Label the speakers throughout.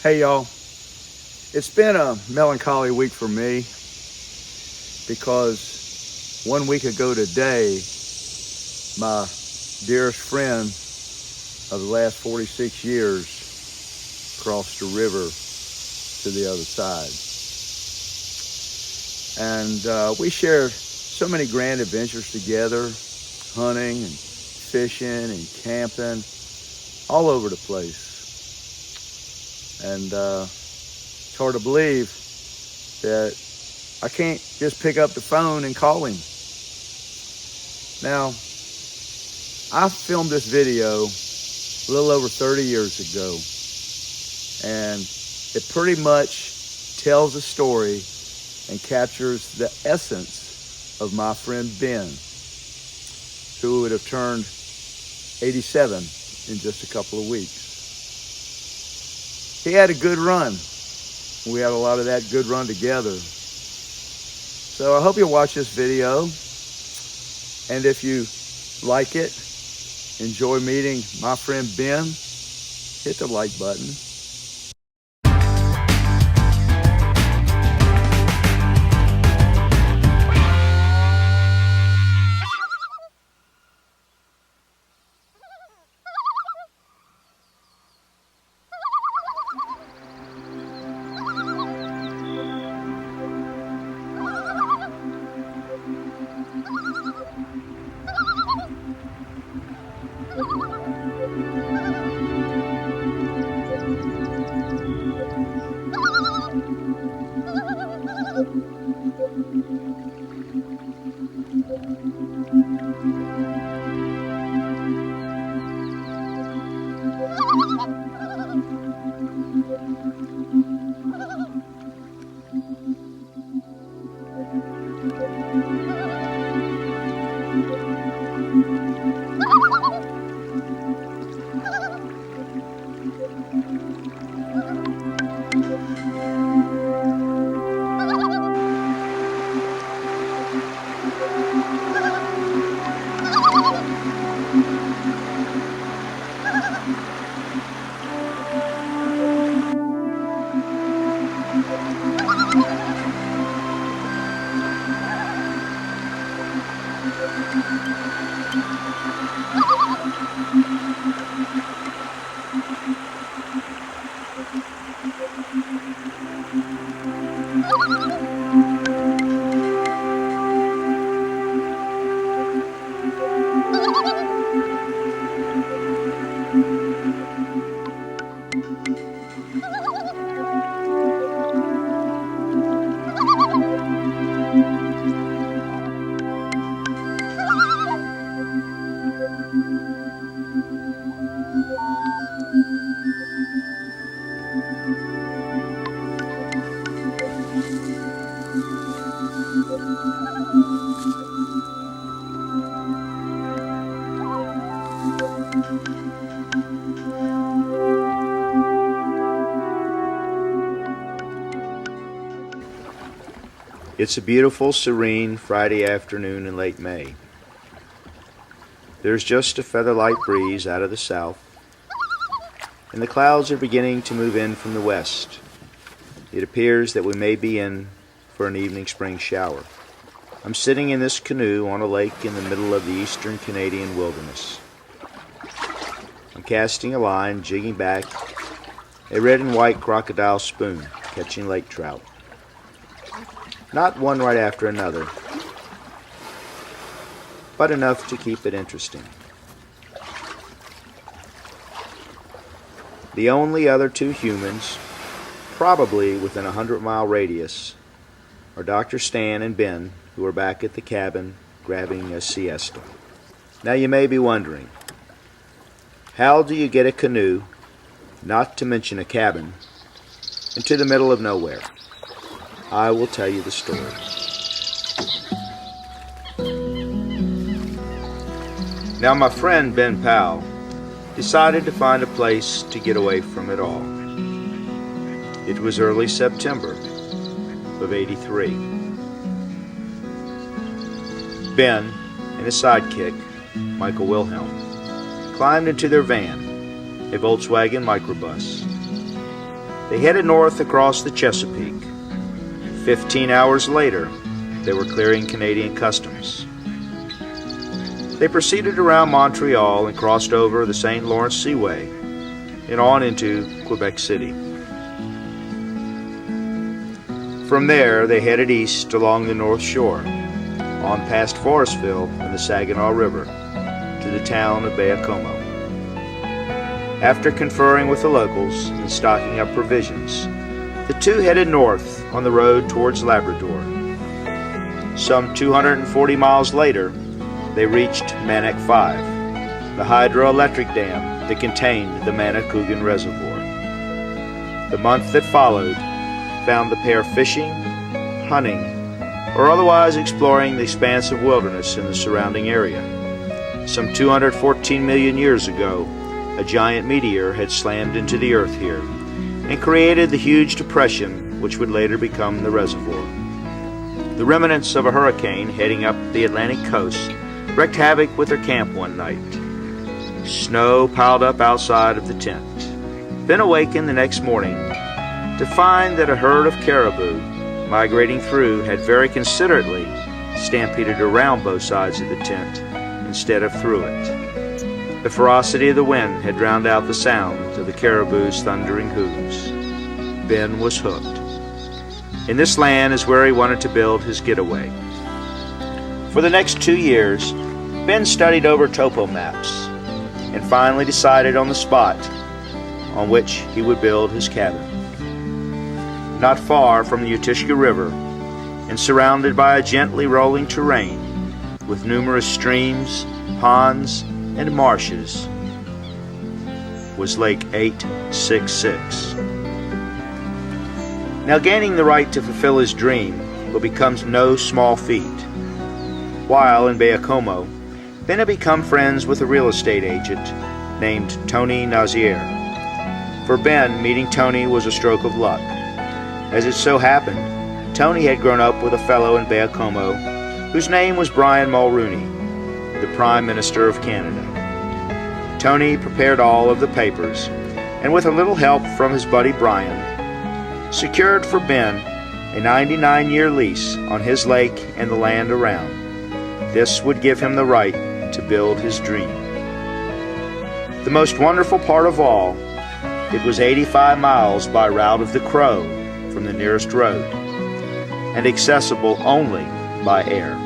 Speaker 1: Hey y'all, it's been a melancholy week for me because 1 week ago today, my dearest friend of the last 46 years crossed the river to the other side. And we shared so many grand adventures together, hunting and fishing and camping all over the place. And it's hard to believe that I can't just pick up the phone and call him. Now, I filmed this video a little over 30 years ago, and it pretty much tells a story and captures the essence of my friend Ben, who would have turned 87 in just a couple of weeks. He had a good run. We had a lot of that good run together. So I hope you'll watch this video. And if you like it, enjoy meeting my friend Ben, hit the like button.
Speaker 2: It's a beautiful, serene Friday afternoon in late May. There's just a feather-light breeze out of the south, and the clouds are beginning to move in from the west. It appears that we may be in for an evening spring shower. I'm sitting in this canoe on a lake in the middle of the eastern Canadian wilderness. I'm casting a line, jigging back a red and white crocodile spoon, catching lake trout. Not one right after another, but enough to keep it interesting. The only other two humans, probably within a 100-mile radius, are Dr. Stan and Ben, who are back at the cabin grabbing a siesta. Now you may be wondering, how do you get a canoe, not to mention a cabin, into the middle of nowhere? I will tell you the story. Now my friend Ben Powell decided to find a place to get away from it all. It was early September of '83. Ben and his sidekick, Michael Wilhelm, climbed into their van, a Volkswagen microbus. they headed north across the Chesapeake. 15 hours later, they were clearing Canadian customs. They proceeded around Montreal and crossed over the St. Lawrence Seaway and on into Quebec City. From there, they headed east along the North Shore, on past Forestville and the Saginaw River, to the town of Baie-Comeau. After conferring with the locals and stocking up provisions, the two headed north on the road towards Labrador. Some 240 miles later, they reached Manic 5, the hydroelectric dam that contained the Manicougan Reservoir. The month that followed found the pair fishing, hunting, or otherwise exploring the expansive wilderness in the surrounding area. Some 214 million years ago, a giant meteor had slammed into the earth here and created the huge depression which would later become the reservoir. The remnants of a hurricane heading up the Atlantic coast wreaked havoc with their camp one night. Snow piled up outside of the tent. Ben awakened the next morning to find that a herd of caribou migrating through had very considerately stampeded around both sides of the tent instead of through it. The ferocity of the wind had drowned out the sound of the caribou's thundering hooves. Ben was hooked. In this land is where he wanted to build his getaway. For the next 2 years, Ben studied over topo maps and finally decided on the spot on which he would build his cabin. Not far from the Uapishka River and surrounded by a gently rolling terrain with numerous streams, ponds, and marshes was Lake 866. Now gaining the right to fulfill his dream will become no small feat. While in Baie-Comeau, Ben had become friends with a real estate agent named Tony Nazier. For Ben, meeting Tony was a stroke of luck. As it so happened, Tony had grown up with a fellow in Baie-Comeau whose name was Brian Mulroney, the Prime Minister of Canada. Tony prepared all of the papers, and with a little help from his buddy Brian, secured for Ben a 99-year lease on his lake and the land around. This would give him the right to build his dream. The most wonderful part of all, it was 85 miles by route of the Crow from the nearest road, and accessible only by air.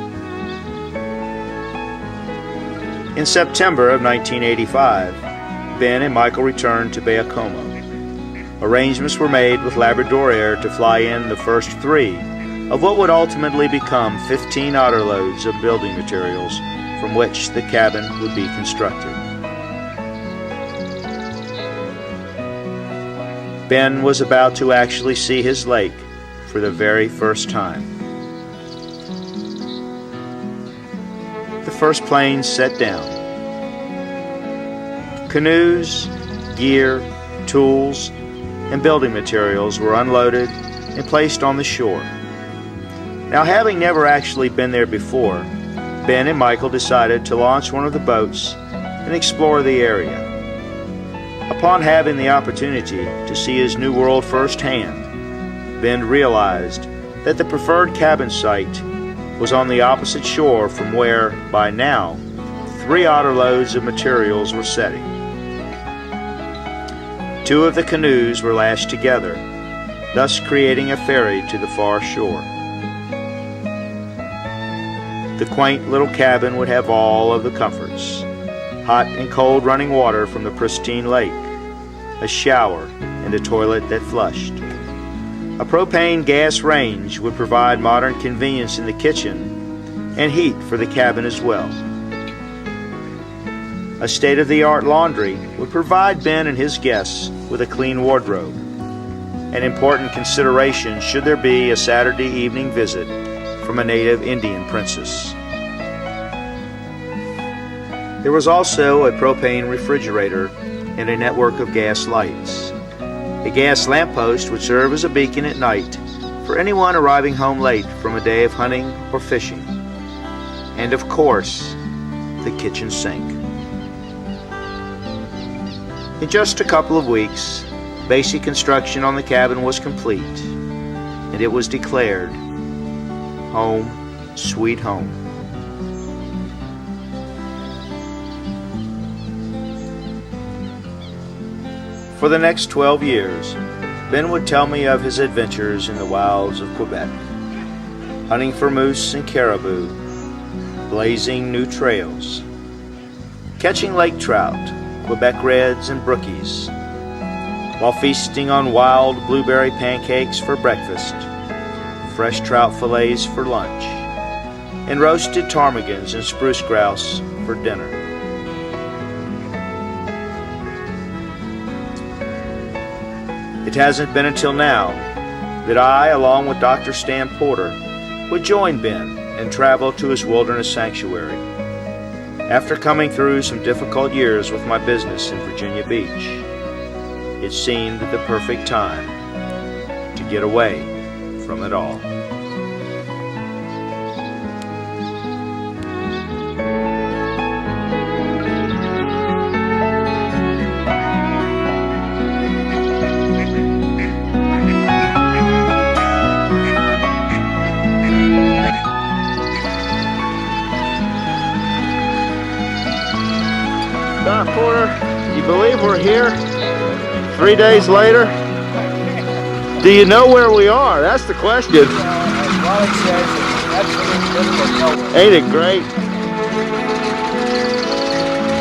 Speaker 2: In September of 1985, Ben and Michael returned to Baie-Comeau. Arrangements were made with Labrador Air to fly in the first 3 of what would ultimately become 15 otter loads of building materials from which the cabin would be constructed. Ben was about to actually see his lake for the very first time. The first plane set down. Canoes, gear, tools, and building materials were unloaded and placed on the shore. Now, having never actually been there before, Ben and Michael decided to launch one of the boats and explore the area. Upon having the opportunity to see his new world firsthand, Ben realized that the preferred cabin site was on the opposite shore from where, by now, 3 otter loads of materials were setting. 2 of the canoes were lashed together, thus creating a ferry to the far shore. The quaint little cabin would have all of the comforts: hot and cold running water from the pristine lake, a shower, and a toilet that flushed. A propane gas range would provide modern convenience in the kitchen and heat for the cabin as well. A state-of-the-art laundry would provide Ben and his guests with a clean wardrobe, an important consideration should there be a Saturday evening visit from a native Indian princess. There was also a propane refrigerator and a network of gas lights. A gas lamppost would serve as a beacon at night for anyone arriving home late from a day of hunting or fishing. And of course, the kitchen sink. In just a couple of weeks, Basic construction on the cabin was complete, and it was declared home, sweet home. For the next 12 years, Ben would tell me of his adventures in the wilds of Quebec, hunting for moose and caribou, blazing new trails, catching lake trout, Quebec reds and brookies, while feasting on wild blueberry pancakes for breakfast, fresh trout fillets for lunch, and roasted ptarmigans and spruce grouse for dinner. It hasn't been until now that I, along with Dr. Stan Porter, would join Ben and travel to his wilderness sanctuary. After coming through some difficult years with my business in Virginia Beach, it seemed the perfect time to get away from it all. Doc Porter, you believe we're here 3 days later? Do you know where we are? That's the question. Ain't it great?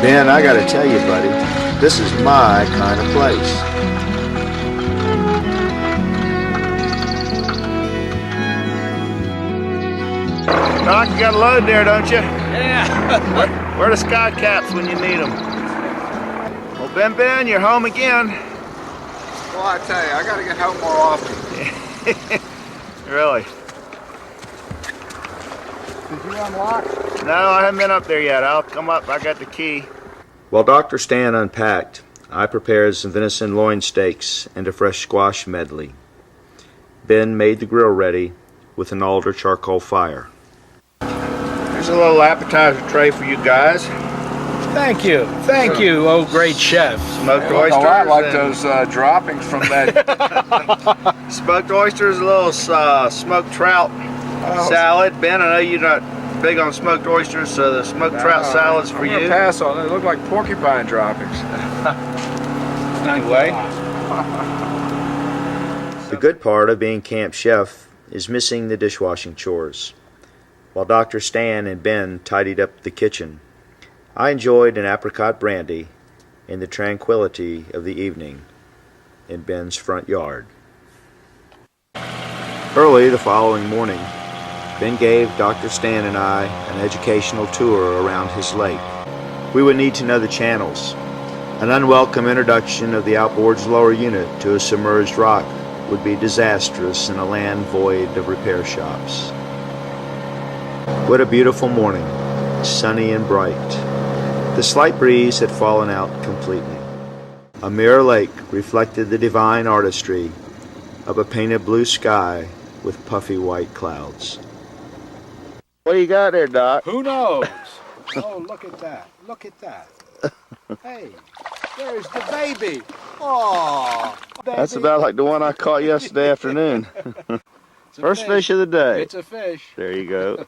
Speaker 2: Ben, I gotta tell you, buddy, this is my kind of place. Doc, you got a load there, don't you?
Speaker 3: Yeah.
Speaker 2: Where are the sky caps when you need them? Well, Ben, you're home again.
Speaker 3: Well, I tell you, I gotta get home more often.
Speaker 2: Really?
Speaker 3: Did you unlock?
Speaker 2: No, I haven't been up there yet. I'll come up. I got the key. While Dr. Stan unpacked, I prepared some venison loin steaks and a fresh squash medley. Ben made the grill ready with an alder charcoal fire. There's a little appetizer tray for you guys.
Speaker 4: Thank you. Thank you, oh great chef.
Speaker 2: Smoked
Speaker 3: They look
Speaker 2: oysters.
Speaker 3: a lot like
Speaker 2: and-
Speaker 3: those droppings from that.
Speaker 2: Smoked oysters, a little smoked trout salad. Ben, I know you're not big on smoked oysters, so the smoked trout salad's for
Speaker 3: I'm gonna
Speaker 2: you.
Speaker 3: pass on it. They look like porcupine droppings.
Speaker 2: Anyway. The good part of being camp chef is missing the dishwashing chores. While Dr. Stan and Ben tidied up the kitchen, I enjoyed an apricot brandy in the tranquility of the evening in Ben's front yard. Early the following morning, Ben gave Dr. Stan and I an educational tour around his lake. We would need to know the channels. An unwelcome introduction of the outboard's lower unit to a submerged rock would be disastrous in a land void of repair shops. What a beautiful morning, sunny and bright. The slight breeze had fallen out completely. A mirror lake reflected the divine artistry of a painted blue sky with puffy white clouds. What do you got there, Doc?
Speaker 4: Who knows? Oh, look at that. Look at that. Hey, there's the baby. Oh, baby.
Speaker 2: That's about like the one I caught yesterday afternoon.
Speaker 4: It's a
Speaker 2: First fish of the day.
Speaker 4: It's a fish.
Speaker 2: There you go.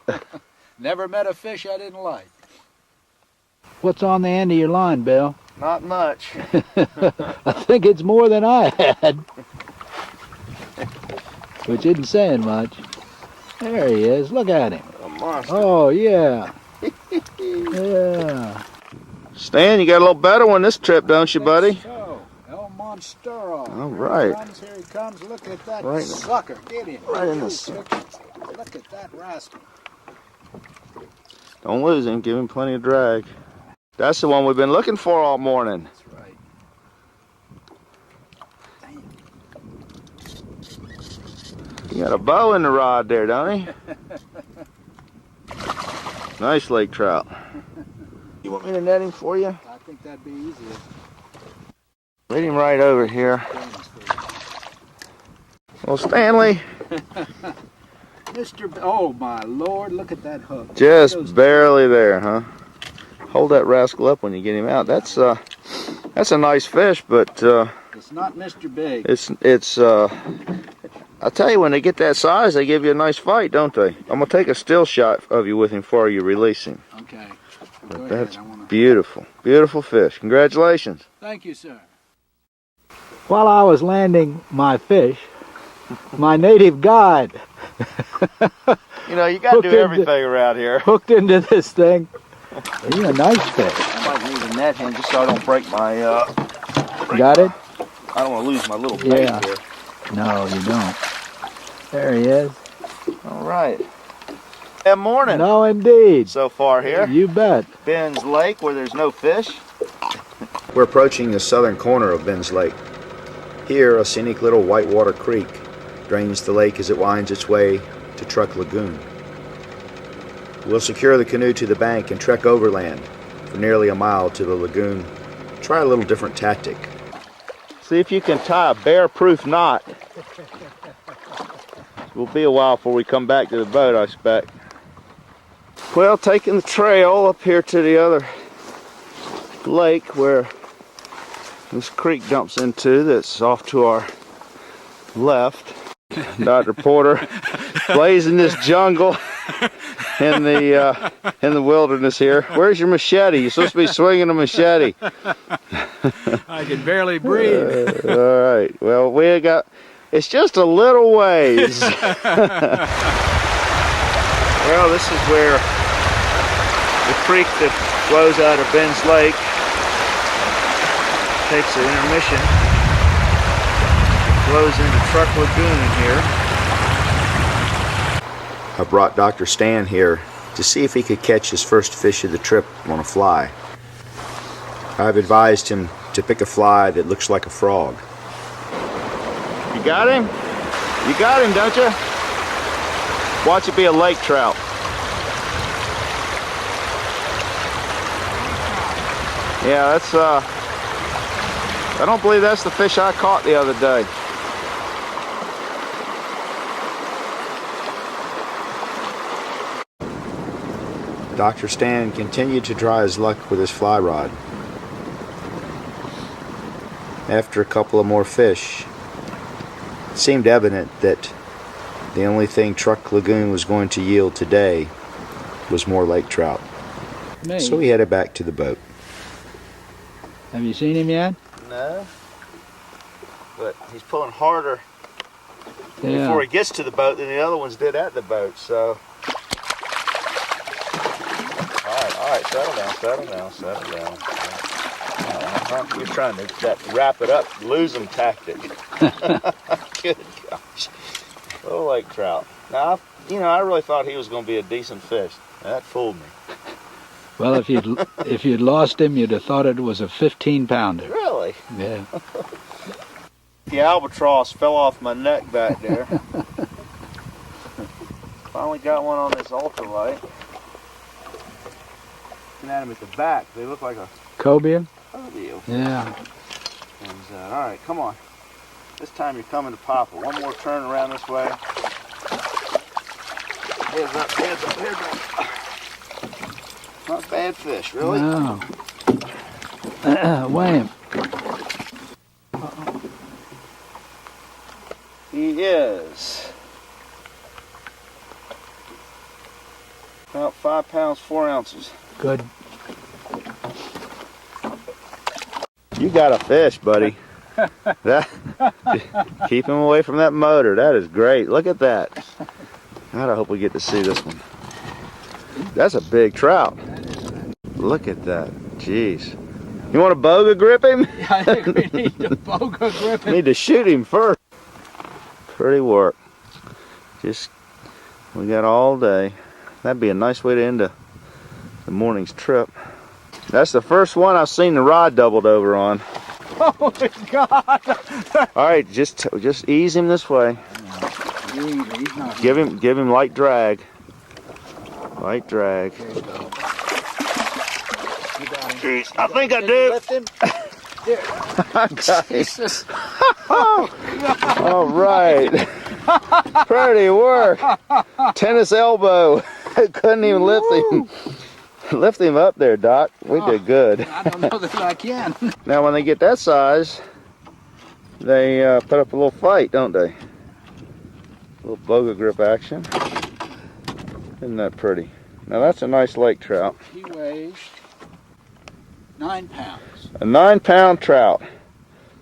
Speaker 4: Never met a fish I didn't like.
Speaker 5: What's on the end of your line, Bill?
Speaker 2: Not much.
Speaker 5: I think it's more than I had. Which isn't saying much. There he is. Look at him.
Speaker 2: A monster.
Speaker 5: Oh, yeah. Yeah.
Speaker 2: Stan, you got a little better one this trip, don't you, buddy?
Speaker 4: So, El Monstero.
Speaker 2: All right.
Speaker 4: Here he comes. Look at that
Speaker 2: Right.
Speaker 4: sucker. Get him.
Speaker 2: Right in the
Speaker 4: Look at that rascal.
Speaker 2: Don't lose him. Give him plenty of drag. That's the one we've been looking for all morning.
Speaker 4: That's right.
Speaker 2: You got a bow in the rod there, don't he? Nice lake trout. You want me to net him for you?
Speaker 4: I think that'd be easier.
Speaker 2: Lead him right over here. Well, Stanley,
Speaker 4: Oh my Lord, look at that hook.
Speaker 2: just barely there, huh? Hold that rascal up when you get him out. That's a nice fish, but
Speaker 4: Yeah, It's not Mr. Big.
Speaker 2: I tell you, when they get that size, they give you a nice fight, don't they? I'm gonna take a still shot of you with him before you release him.
Speaker 4: Okay.
Speaker 2: But that's beautiful, beautiful fish. Congratulations.
Speaker 4: Thank you, sir.
Speaker 5: While I was landing my fish, my native guide
Speaker 2: You know, you gotta do everything around here.
Speaker 5: hooked into this thing. He's a nice fish.
Speaker 2: I might need a net hand just so I don't break my.
Speaker 5: Got it?
Speaker 2: I don't want to lose my little bait
Speaker 5: Yeah.
Speaker 2: here.
Speaker 5: No, you don't. There he is.
Speaker 2: All right. Good morning.
Speaker 5: No, indeed.
Speaker 2: So far here.
Speaker 5: You bet.
Speaker 2: Ben's Lake, where there's no fish. We're approaching the southern corner of Ben's Lake. Here, a scenic little whitewater creek drains the lake as it winds its way to Truck Lagoon. We'll secure the canoe to the bank and trek overland for nearly a mile to the lagoon. Try a little different tactic. See if you can tie a bear-proof knot. It will be a while before we come back to the boat, I expect. Well, taking the trail up here to the other lake where this creek dumps into, that's off to our left. Dr. Porter blazing this jungle in the wilderness here. Where's your machete? You're supposed to be swinging a machete.
Speaker 4: I can barely breathe.
Speaker 2: All right. Well, we got. It's just a little ways. Well, this is where the creek that flows out of Ben's Lake takes an intermission, flows into Truck Lagoon here. I brought Dr. Stan here to see if he could catch his first fish of the trip on a fly. I've advised him to pick a fly that looks like a frog. You got him? You got him, don't you? Watch it be a lake trout. Yeah, that's I don't believe that's the fish I caught the other day. Dr. Stan continued to try his luck with his fly rod. After a couple of more fish, it seemed evident that the only thing Truck Lagoon was going to yield today was more lake trout.
Speaker 5: Me.
Speaker 2: So we headed back to the boat.
Speaker 5: Have you seen him yet?
Speaker 2: No, but he's pulling harder
Speaker 5: Yeah.
Speaker 2: before he gets to the boat than the other ones did at the boat, so. All right, settle down. You're trying to wrap it up, lose them tactic. Good gosh. Little lake trout. Now, I really thought he was going to be a decent fish. That fooled me.
Speaker 5: Well, if you'd lost him, you'd have thought it was a 15-pounder.
Speaker 2: Really?
Speaker 5: Yeah.
Speaker 2: The albatross fell off my neck back there. Finally got one on this ultralight. Looking at him at the back, they look like a
Speaker 5: Cobia?
Speaker 2: cobia.
Speaker 5: Yeah.
Speaker 2: All right, come on. This time you're coming to Papa. One more turn around this way. Heads up. Not a bad fish, really.
Speaker 5: No. Weigh him.
Speaker 2: He is about 5 pounds, 4 ounces.
Speaker 5: Good.
Speaker 2: You got a fish, buddy. Keep him away from that motor. That is great. Look at that. God, I hope we get to see this one. That's a big trout. Look at that. Jeez. You want to boga grip him?
Speaker 5: I think we need to boga grip him.
Speaker 2: Need to shoot him first. Pretty work. We got all day. That'd be a nice way to end the morning's trip. That's the first one I've seen the rod doubled over on.
Speaker 5: Oh my God!
Speaker 2: All right, just ease him this way. Give him light drag. Light drag. Jeez, I think I do.
Speaker 5: Lift him.
Speaker 2: Jesus. All right. Pretty work. Tennis elbow. Couldn't even lift him. Lift him up there, Doc. We did good.
Speaker 5: I don't know that I can.
Speaker 2: Now, when they get that size,
Speaker 1: they put up a little fight, don't they? A little boga grip action. Isn't that pretty? Now that's a nice lake trout.
Speaker 4: He weighs 9 pounds.
Speaker 1: A 9-pound trout.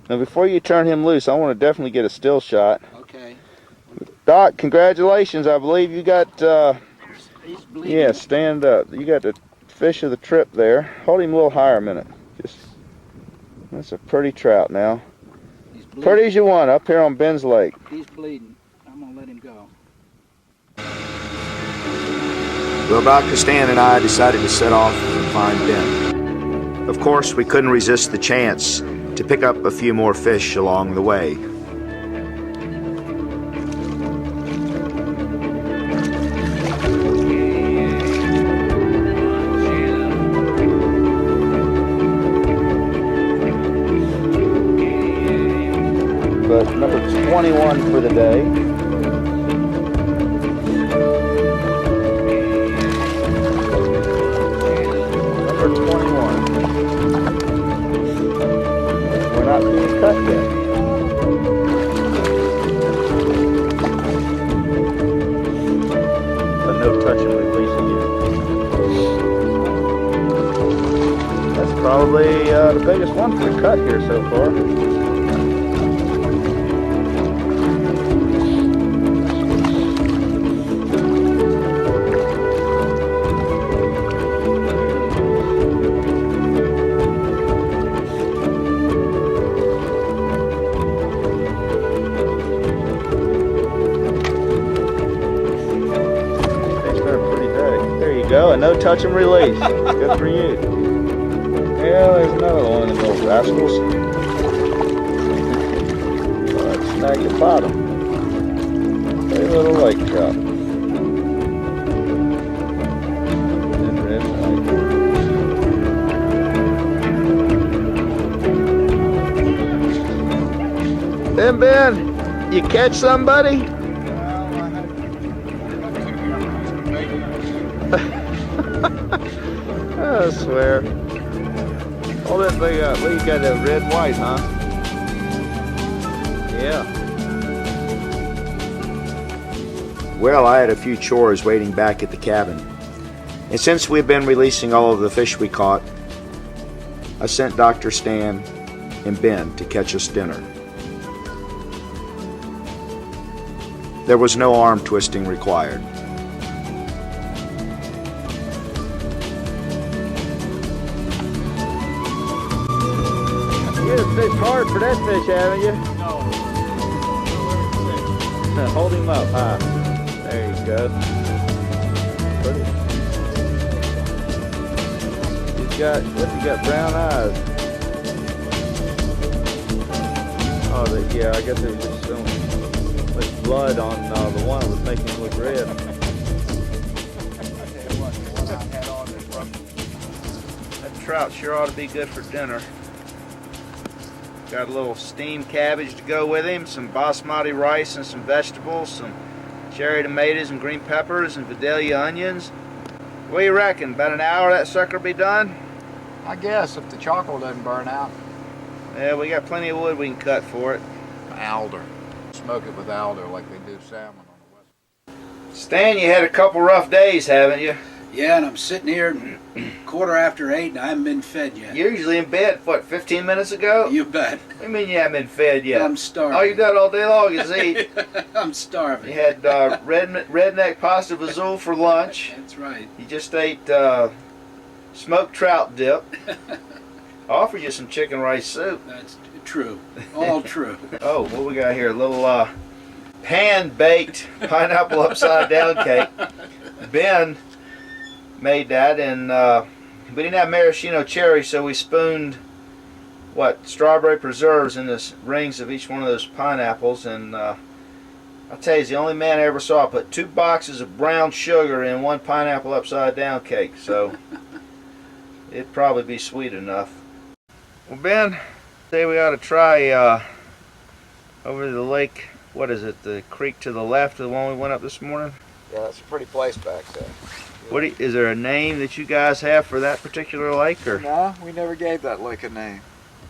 Speaker 1: Now before you turn him loose, I want to definitely get a still shot.
Speaker 4: Okay.
Speaker 1: Doc, congratulations. I believe you got,
Speaker 4: He's bleeding.
Speaker 1: yeah, stand up. You got the fish of the trip there. Hold him a little higher a minute. That's a pretty trout now.
Speaker 4: He's bleeding.
Speaker 1: Pretty as you want up here on Ben's Lake.
Speaker 4: He's bleeding. I'm going to let him go.
Speaker 2: Well, Dr. Stan and I decided to set off and find Ben. Of course, we couldn't resist the chance to pick up a few more fish along the way.
Speaker 1: But number 21 for the day. Number 21. We're not being cut yet. But no touch and release again. That's probably the biggest one for the cut here so far. Go, and no touch and release. Good for you. Yeah, there's another one of them little rascals. Let's snag the bottom. Pretty little lake trout. Ben, you catch somebody? I swear. Hold that thing up. Well, you got that red white, huh? Yeah.
Speaker 2: Well, I had a few chores waiting back at the cabin. And since we've been releasing all of the fish we caught, I sent Dr. Stan and Ben to catch us dinner. There was no arm twisting required.
Speaker 1: You have fished hard for that fish, haven't you? No. Hold him up high. There you go. Pretty. He's got, what's he got, brown eyes? Oh, yeah, I guess it was just some like blood on the one that was making him look red. That trout sure ought to be good for dinner. Got a little steamed cabbage to go with him, some basmati rice and some vegetables, some cherry tomatoes and green peppers and Vidalia onions. What do you reckon? About an hour that sucker be done?
Speaker 3: I guess if the charcoal doesn't burn out.
Speaker 1: Yeah, we got plenty of wood we can cut for it.
Speaker 3: Alder. Smoke it with alder like they do salmon on the west.
Speaker 1: Stan, you had a couple rough days, haven't you?
Speaker 4: Yeah, and I'm sitting here 8:15 and I haven't been fed yet.
Speaker 1: You're usually in bed, what, 15 minutes ago?
Speaker 4: You bet.
Speaker 1: What do you mean you haven't been fed yet?
Speaker 4: I'm starving.
Speaker 1: All you done all day long is eat.
Speaker 4: I'm starving.
Speaker 1: You had redneck pasta vazul for lunch.
Speaker 4: That's right.
Speaker 1: You just ate smoked trout dip. I offered you some chicken rice soup.
Speaker 4: That's true. All true.
Speaker 1: Oh, what we got here? A little pan-baked pineapple upside down cake. Ben made that, and we didn't have maraschino cherry, so we spooned strawberry preserves in the rings of each one of those pineapples. And I'll tell you, he's the only man I ever saw put 2 boxes of brown sugar in one pineapple upside down cake, so it'd probably be sweet enough. Well, Ben, say we ought to try over the lake. What is it? The creek to the left of the one we went up this morning?
Speaker 3: Yeah, it's a pretty place back there.
Speaker 1: Is there a name that you guys have for that particular lake, or?
Speaker 3: No, we never gave that lake a name.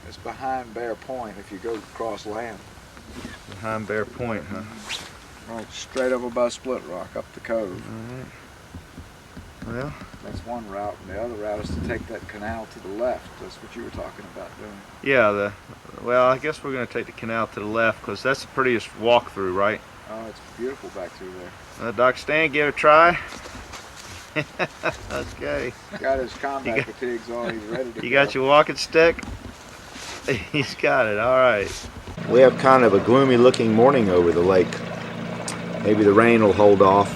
Speaker 3: It's behind Bear Point if you go across land.
Speaker 2: Behind Bear Point, huh?
Speaker 3: Right, straight up above Split Rock, up the cove.
Speaker 2: Alright. Well,
Speaker 3: That's one route, and the other route is to take that canal to the left. That's what you were talking about doing.
Speaker 2: yeah, well, I guess we're going to take the canal to the left because that's the prettiest walkthrough, right?
Speaker 3: Oh, it's beautiful back through there.
Speaker 2: Dr. Stan, give it a try. Okay.
Speaker 3: Got his combat fatigues on, he's ready to
Speaker 2: You
Speaker 3: go.
Speaker 2: got your walking stick? He's got it, all right. We have kind of a gloomy looking morning over the lake. Maybe the rain will hold off.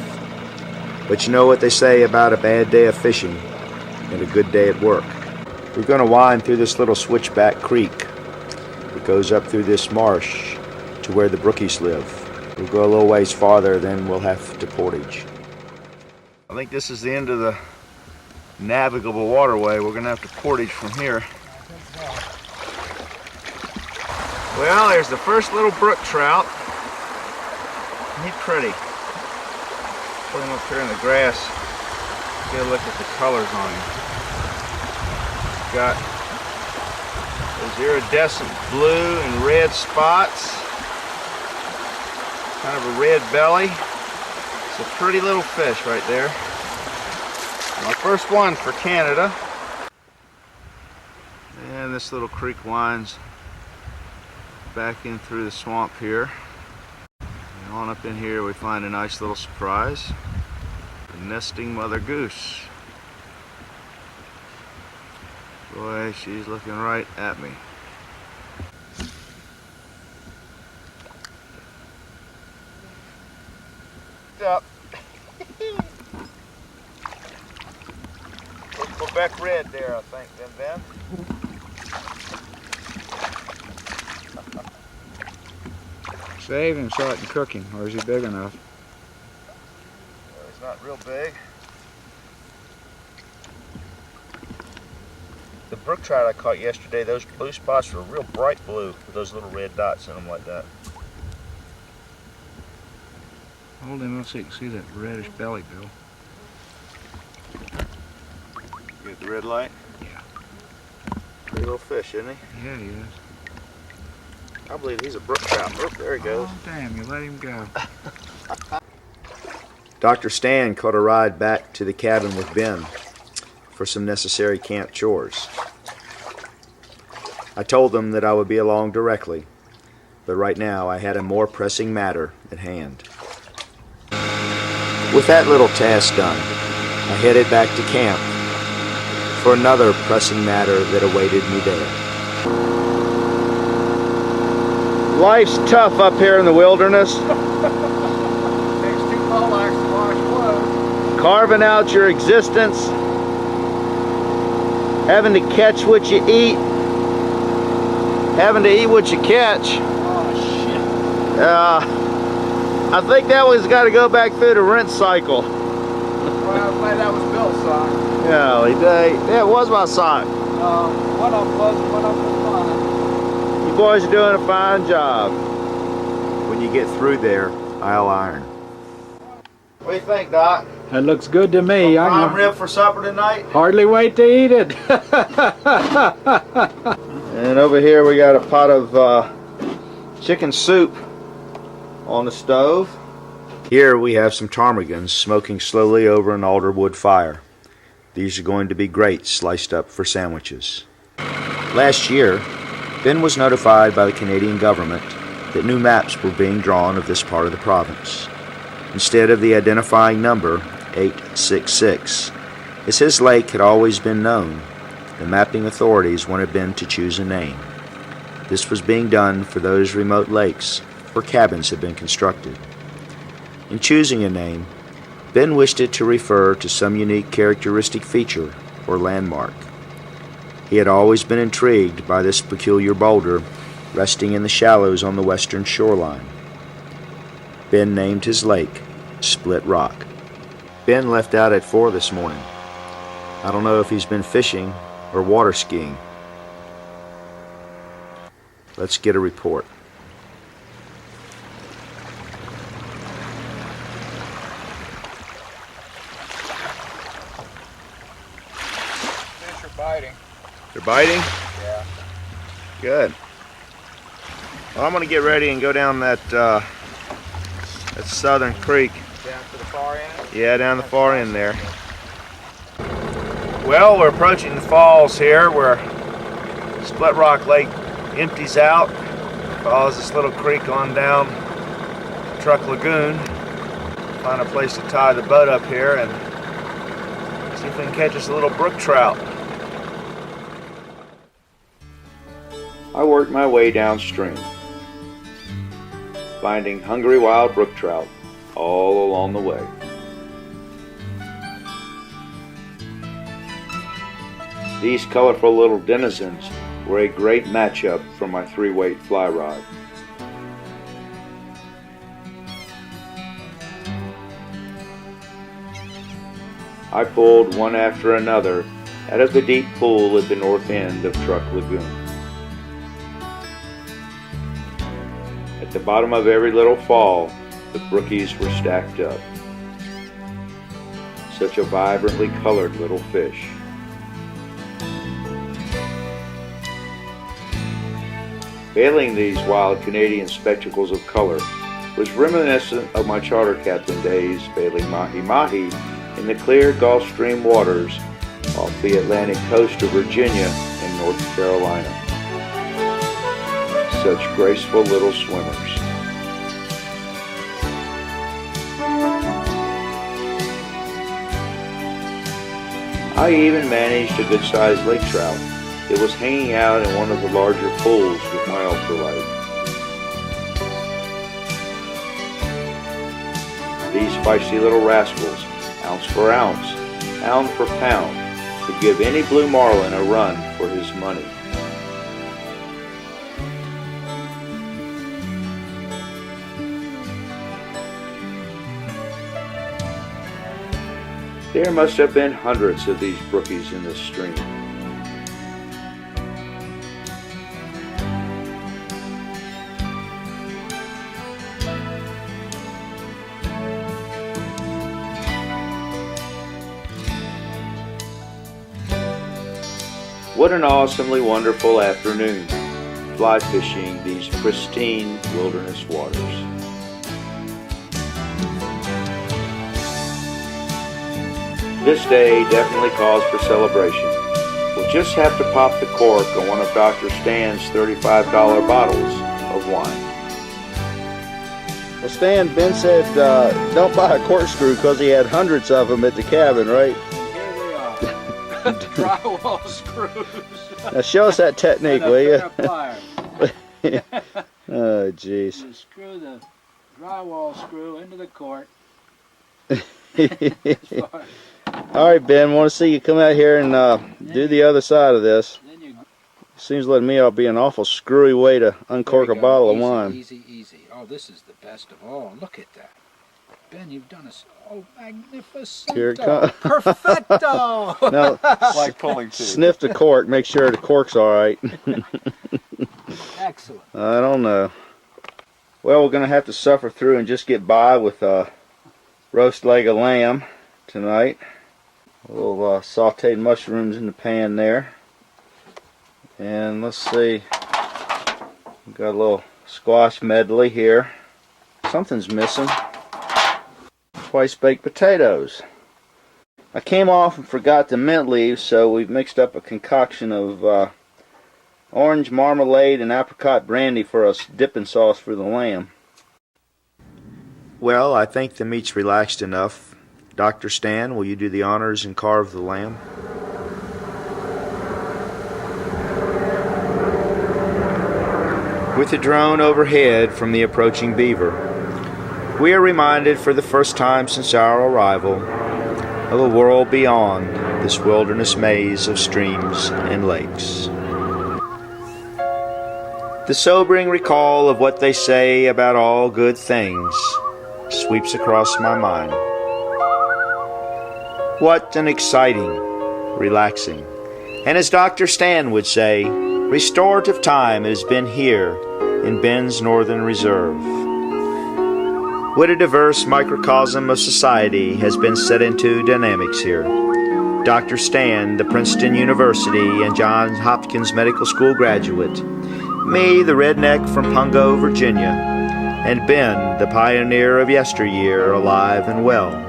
Speaker 2: But you know what they say about a bad day of fishing and a good day at work. We're going to wind through this little switchback creek. It goes up through this marsh to where the Brookies live. We'll go a little ways farther, then we'll have to portage. I think this is the end of the navigable waterway. We're going to have to portage from here. Well, there's the first little brook trout. He's pretty. Put him up here in the grass. Get a look at the colors on him. Got those iridescent blue and red spots. Kind of a red belly. It's a pretty little fish right there. My first one for Canada. And this little creek winds back in through the swamp here. And on up in here we find a nice little surprise. A nesting mother goose. Boy, she's looking right at me. Up. Quebec red there, I think, then Ben.
Speaker 3: Save him so I can cook him, or is he big enough?
Speaker 2: Well, he's not real big. The brook trout I caught yesterday, those blue spots were real bright blue with those little red dots in them like that.
Speaker 3: Hold him up so you can see that reddish belly, Bill.
Speaker 2: You get the red light?
Speaker 3: Yeah.
Speaker 2: Pretty little fish, isn't he?
Speaker 3: Yeah, he is.
Speaker 2: I believe he's a brook trout. Oh, there he goes.
Speaker 3: Oh, damn, you let him go.
Speaker 2: Dr. Stan caught a ride back to the cabin with Ben for some necessary camp chores. I told them that I would be along directly, but right now I had a more pressing matter at hand. With that little task done, I headed back to camp for another pressing matter that awaited me there. Life's tough up here in the wilderness.
Speaker 3: Takes 2 poleaxes to wash clothes.
Speaker 2: Carving out your existence, having to catch what you eat, having to eat what you catch.
Speaker 3: Oh, shit.
Speaker 2: I think that one's got to go back through the rinse cycle.
Speaker 3: Well, I'm glad that was Bill's sock.
Speaker 2: Yeah, it was my sock.
Speaker 3: One of them was and one of them was mine.
Speaker 2: You boys are doing a fine job. When you get through there, I'll iron. What do you think, Doc?
Speaker 5: That looks good to me. I
Speaker 2: Prime
Speaker 5: can
Speaker 2: rib for supper tonight?
Speaker 5: hardly wait to eat it.
Speaker 2: And over here we got a pot of chicken soup on the stove. Here we have some ptarmigans smoking slowly over an alder wood fire. These are going to be great sliced up for sandwiches. Last year, Ben was notified by the Canadian government that new maps were being drawn of this part of the province. Instead of the identifying number 866, as his lake had always been known, the mapping authorities wanted Ben to choose a name. This was being done for those remote lakes where cabins had been constructed. In choosing a name, Ben wished it to refer to some unique characteristic feature or landmark. He had always been intrigued by this peculiar boulder resting in the shallows on the western shoreline. Ben named his lake Split Rock. Ben left out at 4 this morning. I don't know if he's been fishing or water skiing. Let's get a report.
Speaker 3: Fish are biting.
Speaker 2: They're biting?
Speaker 3: Yeah.
Speaker 2: Good. Well, I'm going to get ready and go down that southern creek.
Speaker 3: Down to the far end?
Speaker 2: Yeah, down the far end there. Well, we're approaching the falls here where Split Rock Lake empties out, follows this little creek on down Truck Lagoon. Find a place to tie the boat up here and see if we can catch us a little brook trout. I worked my way downstream, finding hungry wild brook trout all along the way. These colorful little denizens were a great matchup for my 3-weight fly rod. I pulled one after another out of the deep pool at the north end of Truck Lagoon. At the bottom of every little fall, the brookies were stacked up. Such a vibrantly colored little fish. Bailing these wild Canadian spectacles of color was reminiscent of my charter captain days bailing mahi-mahi in the clear Gulf Stream waters off the Atlantic coast of Virginia and North Carolina. Such graceful little swimmers. I even managed a good-sized lake trout that was hanging out in one of the larger pools with my ultralight. These feisty little rascals, ounce for ounce, pound for pound, could give any blue marlin a run for his money. There must have been hundreds of these brookies in this stream. What an awesomely wonderful afternoon, fly fishing these pristine wilderness waters. This day definitely calls for celebration. We'll just have to pop the cork on one of Dr. Stan's $35 bottles of wine. Well, Stan, Ben said don't buy a corkscrew because he had hundreds of them at the cabin, right?
Speaker 4: Here we are. Drywall screws.
Speaker 2: Now show us that technique, will you?
Speaker 4: you?
Speaker 2: Oh, jeez.
Speaker 4: You screw the drywall screw into the cork.
Speaker 2: All right, Ben, want to see you come out here and do the other side of this. Seems like me I'll be an awful screwy way to uncork a bottle of wine.
Speaker 4: Easy, easy. Oh, this is the best of all. Look at that. Ben, you've done us. Oh, magnificent.
Speaker 2: Here it comes.
Speaker 4: Perfecto.
Speaker 2: Now,
Speaker 3: Like pulling teeth.
Speaker 2: sniff the cork. Make sure the cork's all right.
Speaker 4: Excellent.
Speaker 2: I don't know. Well, we're going to have to suffer through and just get by with roast leg of lamb tonight. A little sauteed mushrooms in the pan there. And let's see. We've got a little squash medley here. Something's missing. Twice baked potatoes. I came off and forgot the mint leaves, so we've mixed up a concoction of orange marmalade and apricot brandy for us dipping sauce for the lamb. Well, I think the meat's relaxed enough. Dr. Stan, will you do the honors and carve the lamb? With the drone overhead from the approaching beaver, we are reminded for the first time since our arrival of a world beyond this wilderness maze of streams and lakes. The sobering recall of what they say about all good things sweeps across my mind. What an exciting, relaxing, and as Dr. Stan would say, restorative time it has been here in Ben's Northern Reserve. What a diverse microcosm of society has been set into dynamics here. Dr. Stan, the Princeton University and Johns Hopkins Medical School graduate, Me, the redneck from Pungo, Virginia, and Ben, the pioneer of yesteryear, alive and well.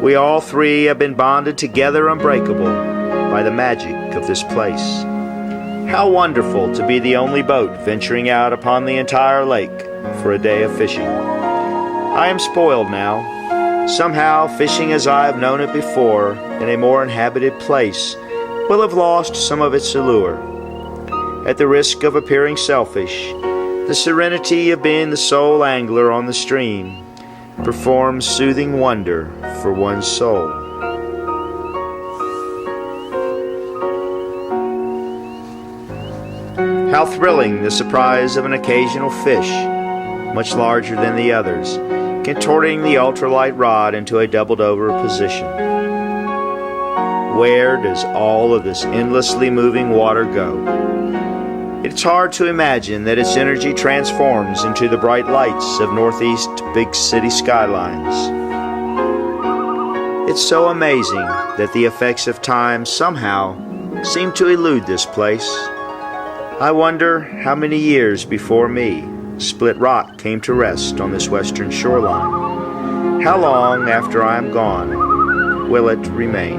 Speaker 2: We all three have been bonded together unbreakable by the magic of this place. How wonderful to be the only boat venturing out upon the entire lake for a day of fishing. I am spoiled now. Somehow, fishing as I have known it before in a more inhabited place will have lost some of its allure. At the risk of appearing selfish, the serenity of being the sole angler on the stream performs soothing wonder for one's soul. How thrilling the surprise of an occasional fish, much larger than the others, contorting the ultralight rod into a doubled-over position. Where does all of this endlessly moving water go? It's hard to imagine that its energy transforms into the bright lights of northeast big city skylines. It's so amazing that the effects of time somehow seem to elude this place. I wonder how many years before me Split Rock came to rest on this western shoreline. How long after I am gone will it remain?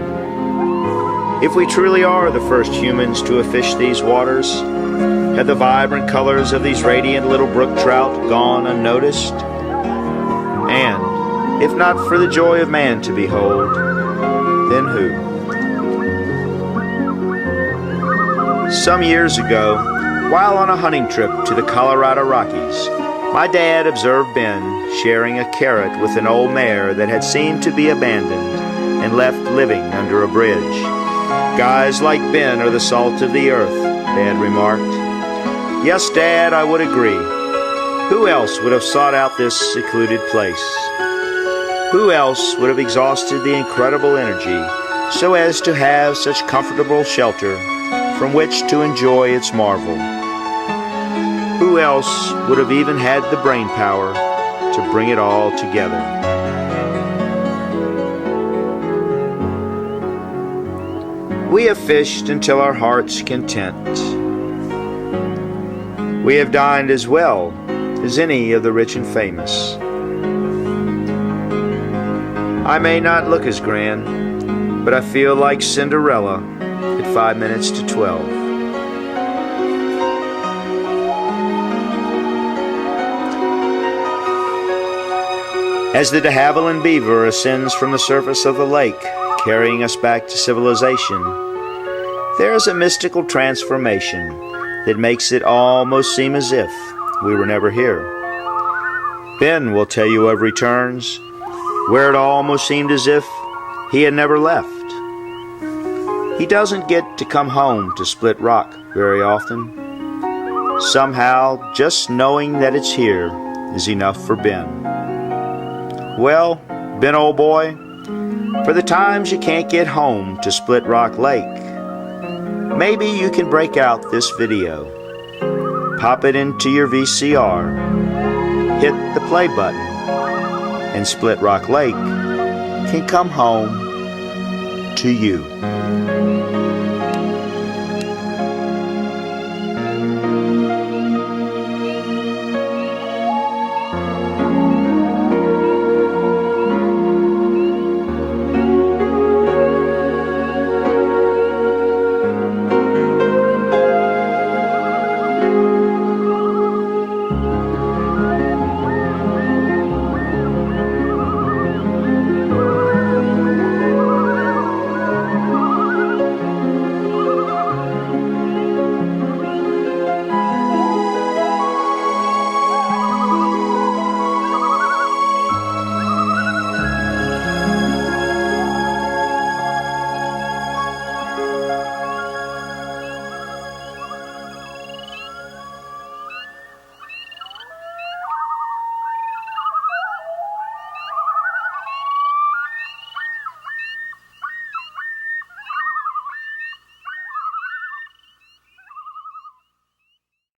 Speaker 2: If we truly are the first humans to have fished these waters, have the vibrant colors of these radiant little brook trout gone unnoticed? And, if not for the joy of man to behold, then who? Some years ago, while on a hunting trip to the Colorado Rockies, my dad observed Ben sharing a carrot with an old mare that had seemed to be abandoned and left living under a bridge. Guys like Ben are the salt of the earth, Dad remarked. Yes, Dad, I would agree. Who else would have sought out this secluded place? Who else would have exhausted the incredible energy so as to have such comfortable shelter from which to enjoy its marvel? Who else would have even had the brain power to bring it all together? We have fished until our heart's content. We have dined as well as any of the rich and famous. I may not look as grand, but I feel like Cinderella at 5 minutes to 12. As the de Havilland Beaver ascends from the surface of the lake, carrying us back to civilization, there is a mystical transformation that makes it almost seem as if we were never here. Ben will tell you of returns where it almost seemed as if he had never left. He doesn't get to come home to Split Rock very often. Somehow, just knowing that it's here is enough for Ben. Well, Ben, old boy, for the times you can't get home to Split Rock Lake, maybe you can break out this video, pop it into your VCR, hit the play button, and Split Rock Lake can come home to you.